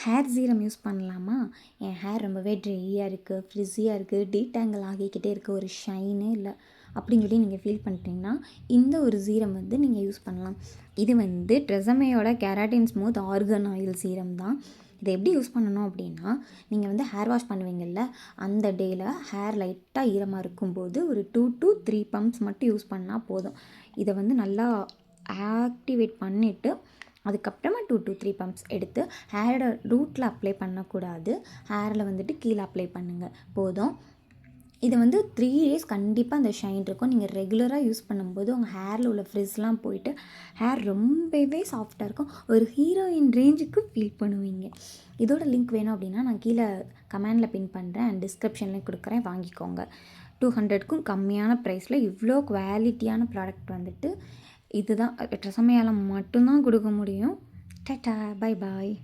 Hair serum use பண்ணலாமா? என் hair ரொம்பவே ட்ரையாக இருக்குது, ஃப்ரிஸியாக இருக்குது, டீடாங்கிள் ஆகிக்கிட்டே இருக்குது, ஒரு ஷைனே இல்லை அப்படின்னு சொல்லி நீங்கள் ஃபீல் பண்ணுறீங்கன்னா இந்த ஒரு சீரம் வந்து நீங்கள் யூஸ் பண்ணலாம். இது வந்து ட்ரெஸமேயோட keratin smooth argan oil serum தான். இதை எப்படி யூஸ் பண்ணணும் அப்படின்னா, நீங்கள் வந்து ஹேர் வாஷ் பண்ணுவீங்கள்ல, அந்த டேயில் ஹேர் லைட்டாக ஈரமாக இருக்கும்போது ஒரு 2 to 3 பம்ப்ஸ் மட்டும் யூஸ் பண்ணால் போதும். இதை வந்து நல்லா ஆக்டிவேட் பண்ணிவிட்டு அதுக்கப்புறமா 2 to 3 பம்ப்ஸ் எடுத்து ஹேரோட ரூட்டில் அப்ளை பண்ணக்கூடாது, ஹேரில் வந்துட்டு கீழே அப்ளை பண்ணுங்கள் போதும். இது வந்து 3 days கண்டிப்பாக அந்த ஷைன் இருக்கும். நீங்கள் ரெகுலராக யூஸ் பண்ணும்போது உங்கள் ஹேரில் உள்ள ஃப்ரிஸ்லாம் போயிட்டு ஹேர் ரொம்பவே சாஃப்டாக இருக்கும். ஒரு ஹீரோயின் ரேஞ்சுக்கு ஃபீல் பண்ணுவீங்க. இதோட லிங்க் வேணும் அப்படின்னா நான் கீழே கமெண்டில் பின் பண்ணுறேன் அண்ட் டிஸ்கிரிப்ஷன்லேயும் கொடுக்குறேன், வாங்கிக்கோங்க. 200க்கும் கம்மியான ப்ரைஸில் இவ்வளோ குவாலிட்டியான ப்ராடக்ட் வந்துட்டு இதுதான் ட்ரெஸமேயால் மட்டும்தான் கொடுக்க முடியும். Tata, bye bye.